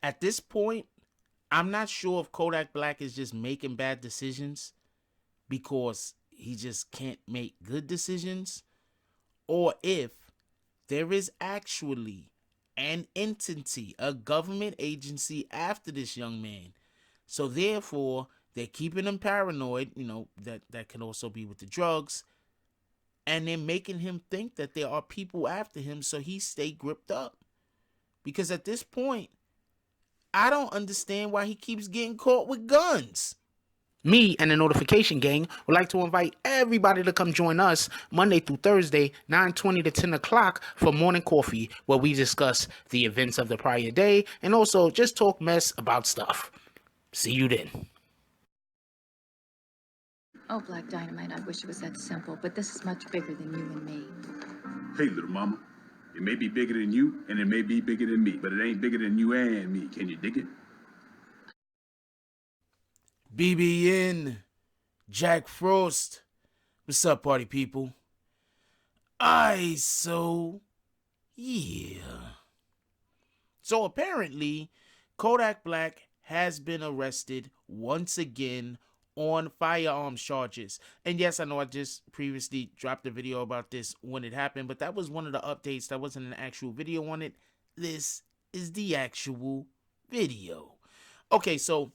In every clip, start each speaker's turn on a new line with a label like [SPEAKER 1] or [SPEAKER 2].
[SPEAKER 1] At this point, I'm not sure if Kodak Black is just making bad decisions because he just can't make good decisions, or if there is actually an entity, a government agency after this young man. So therefore, they're keeping him paranoid, that can also be with the drugs, and they're making him think that there are people after him, so he stay gripped up. Because at this point, I don't understand why he keeps getting caught with guns. Me and the Notification Gang would like to invite everybody to come join us Monday through Thursday, 9:20 to 10 o'clock for Morning Coffee, where we discuss the events of the prior day and also just talk mess about stuff. See you then.
[SPEAKER 2] Oh, Black Dynamite, I wish it was that simple, but this is much bigger than you and me.
[SPEAKER 3] Hey, little mama, it may be bigger than you and it may be bigger than me, but it ain't bigger than you and me. Can you dig it?
[SPEAKER 1] BBN, Jack Frost. What's up, party people? So apparently, Kodak Black has been arrested once again on firearms charges. And yes, I know I just previously dropped a video about this when it happened, but that was one of the updates. That wasn't an actual video on it. This is the actual video. Okay, so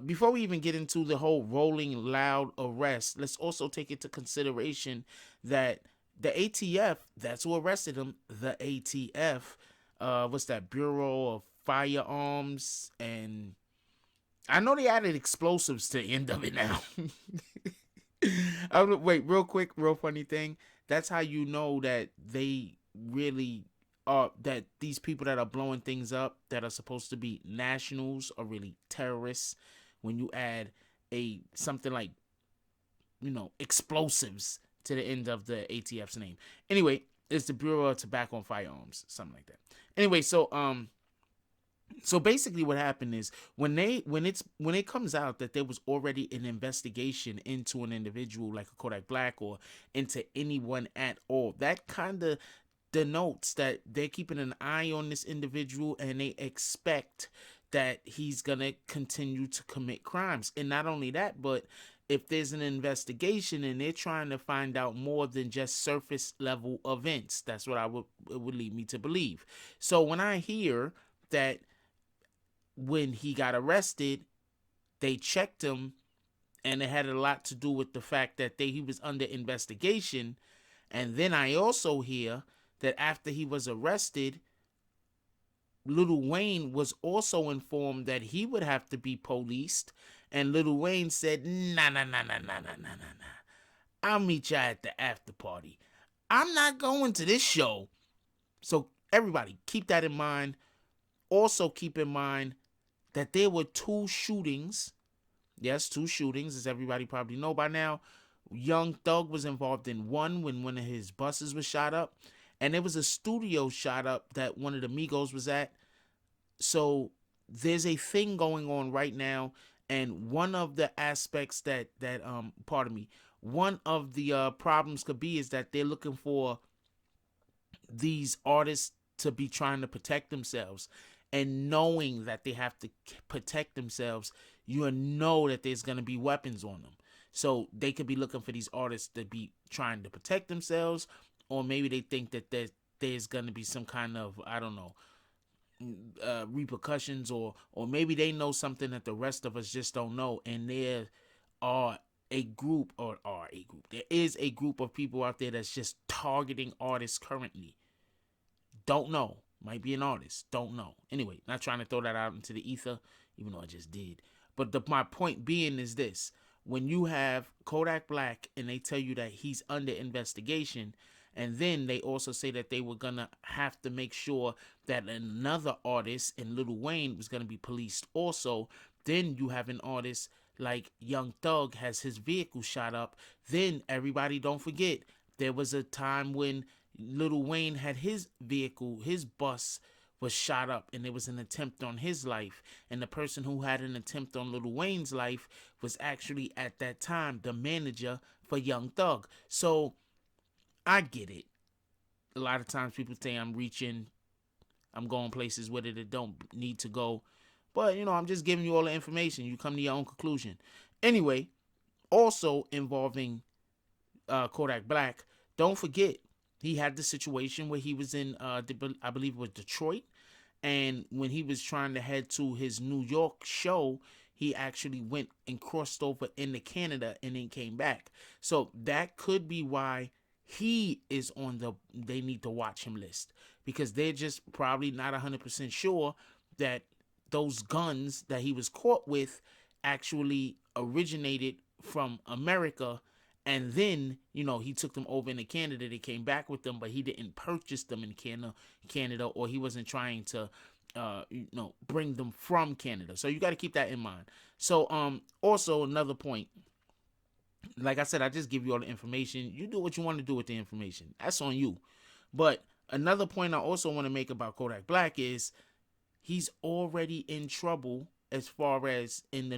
[SPEAKER 1] before we even get into the whole Rolling Loud arrest, let's also take into consideration that the ATF, that's who arrested him, the ATF, what's that, Bureau of Firearms, and I know they added explosives to the end of it now. Wait, real quick, real funny thing. That's how you know that they really are, that these people that are blowing things up that are supposed to be nationals are really terrorists. When you add something like, explosives to the end of the ATF's name. Anyway, it's the Bureau of Tobacco and Firearms, something like that. Anyway, so basically what happened is when it comes out that there was already an investigation into an individual like a Kodak Black or into anyone at all, that kind of denotes that they're keeping an eye on this individual and they expect that he's gonna continue to commit crimes. And not only that, but if there's an investigation and they're trying to find out more than just surface level events, that's what it would lead me to believe. So when I hear that when he got arrested, they checked him, and it had a lot to do with the fact that he was under investigation. And then I also hear that after he was arrested, Lil Wayne was also informed that he would have to be policed, and Lil Wayne said, nah, I'll meet y'all at the after party. I'm not going to this show. So everybody, keep that in mind. Also keep in mind that there were two shootings. Yes, two shootings, as everybody probably know by now. Young Thug was involved in one when one of his buses was shot up. And there was a studio shot up that one of the Migos was at. So there's a thing going on right now. And one of the aspects one of the problems could be is that they're looking for these artists to be trying to protect themselves. And knowing that they have to protect themselves, you know that there's going to be weapons on them. So they could be looking for these artists to be trying to protect themselves, or maybe they think that there's going to be some kind of, I don't know, repercussions, or maybe they know something that the rest of us just don't know. And there is a group of people out there that's just targeting artists currently. Don't know. Might be an artist. Don't know. Anyway, not trying to throw that out into the ether, even though I just did. But my point being is this. When you have Kodak Black and they tell you that he's under investigation, and then they also say that they were going to have to make sure that another artist in Lil Wayne was going to be policed also, then you have an artist like Young Thug has his vehicle shot up. Then everybody don't forget, there was a time when Lil Wayne had his vehicle, his bus was shot up, and there was an attempt on his life. And the person who had an attempt on Lil Wayne's life was actually at that time the manager for Young Thug. So I get it. A lot of times people say I'm reaching. I'm going places with it that don't need to go. But, I'm just giving you all the information. You come to your own conclusion. Anyway, also involving Kodak Black, don't forget, he had the situation where he was in, I believe it was Detroit. And when he was trying to head to his New York show, he actually went and crossed over into Canada and then came back. So that could be why he is on the they need to watch him list, because they're just probably not 100% sure that those guns that he was caught with actually originated from America. And then, he took them over into Canada. They came back with them, but he didn't purchase them in Canada, or he wasn't trying to, bring them from Canada. So you got to keep that in mind. So, also another point, like I said, I just give you all the information. You do what you want to do with the information. That's on you. But another point I also want to make about Kodak Black is he's already in trouble as far as in the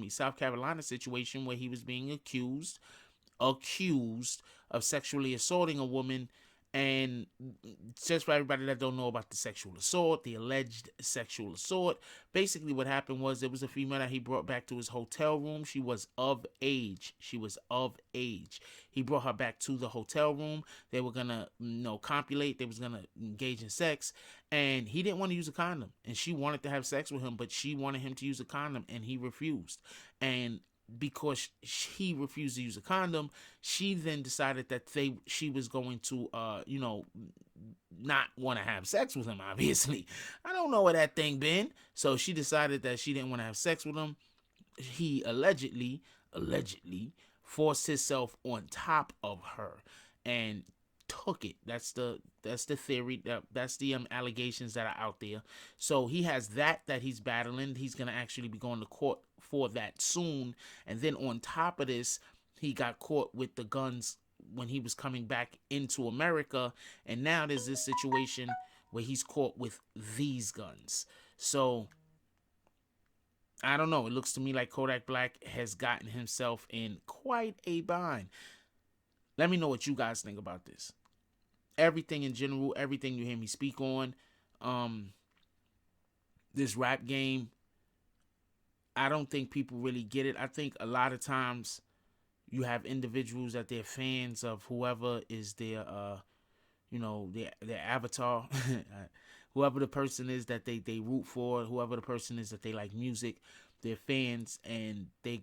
[SPEAKER 1] South Carolina situation, where he was being accused of sexually assaulting a woman. And just for everybody that don't know about the sexual assault, the alleged sexual assault, basically what happened was there was a female that he brought back to his hotel room. She was of age. He brought her back to the hotel room. They were going to, copulate. They was going to engage in sex. And he didn't want to use a condom. And she wanted to have sex with him, but she wanted him to use a condom, and he refused. And because he refused to use a condom, she then decided that she was going to, not want to have sex with him, obviously. I don't know where that thing been. So she decided that she didn't want to have sex with him. He allegedly forced himself on top of her and took it. That's the theory. That's the allegations that are out there. So he has that he's battling. He's going to actually be going to court for that soon. And then on top of this, he got caught with the guns when he was coming back into America. And now there's this situation where he's caught with these guns. So I don't know. It looks to me like Kodak Black has gotten himself in quite a bind. Let me know what you guys think about this. Everything in general, everything you hear me speak on, this rap game, I don't think people really get it. I think a lot of times you have individuals that they're fans of whoever is their avatar, whoever the person is that they root for, whoever the person is that they like music, they're fans, and they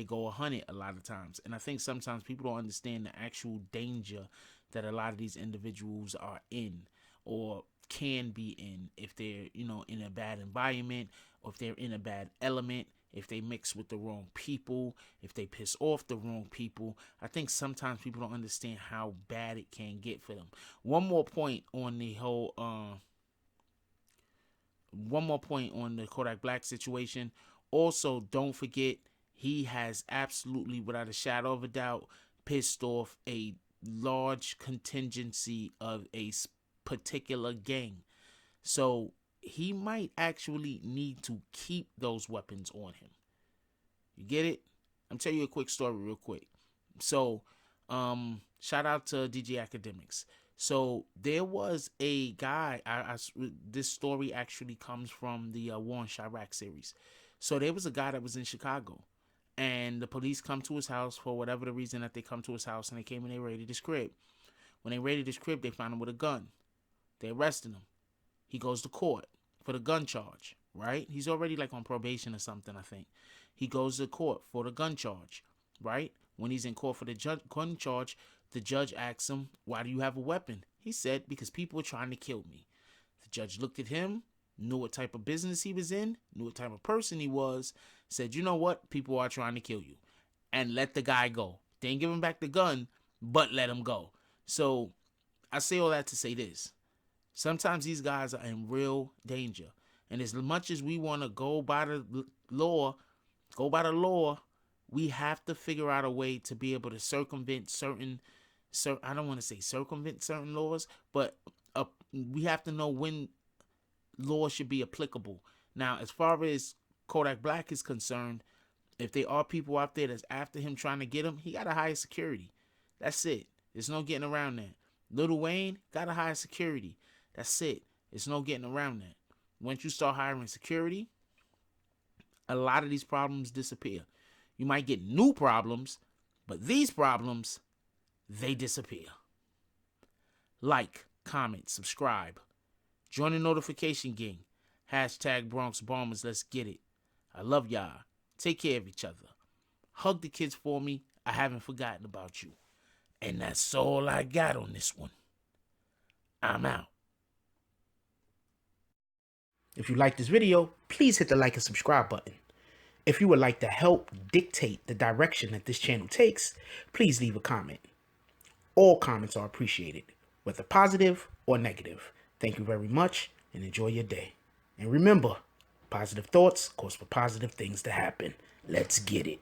[SPEAKER 1] go 100 a lot of times. And I think sometimes people don't understand the actual danger that a lot of these individuals are in, or can be in, if they're in a bad environment, or if they're in a bad element, if they mix with the wrong people, if they piss off the wrong people. I think sometimes people don't understand how bad it can get for them. One more point on the Kodak Black situation. Also, don't forget, he has absolutely, without a shadow of a doubt, pissed off a large contingency of a particular gang. So he might actually need to keep those weapons on him. You get it? I'm telling you a quick story real quick. So, shout out to DJ Academics. So there was a guy, this story actually comes from the War in Chirac series. So there was a guy that was in Chicago, and the police come to his house for whatever the reason that they come to his house, and they came and they raided his crib. When they raided his crib, they found him with a gun. They arrested him. He goes to court for the gun charge, right? He's already like on probation or something, I think. He goes to court for the gun charge, right? When he's in court for the gun charge, the judge asks him, "Why do you have a weapon?" He said, "Because people were trying to kill me." The judge looked at him, knew what type of business he was in, knew what type of person he was, said, "You know what? People are trying to kill you," and let the guy go. They didn't give him back the gun, but let him go. So I say all that to say this. Sometimes these guys are in real danger. And as much as we want to go by the law, we have to figure out a way to be able to circumvent certain I don't want to say circumvent certain laws, but we have to know when law should be applicable. Now, as far as Kodak Black is concerned, if there are people out there that's after him trying to get him, he got to hire security. That's it. There's no getting around that. Lil Wayne got to hire security. That's it. It's no getting around that. Once you start hiring security, a lot of these problems disappear. You might get new problems, but these problems, they disappear. Like, comment, subscribe. Join the notification gang. Hashtag Bronx Bombers, let's get it. I love y'all. Take care of each other. Hug the kids for me. I haven't forgotten about you. And that's all I got on this one. I'm out.
[SPEAKER 4] If you like this video, please hit the like and subscribe button. If you would like to help dictate the direction that this channel takes, please leave a comment. All comments are appreciated, whether positive or negative. Thank you very much and enjoy your day. And remember, positive thoughts cause for positive things to happen. Let's get it.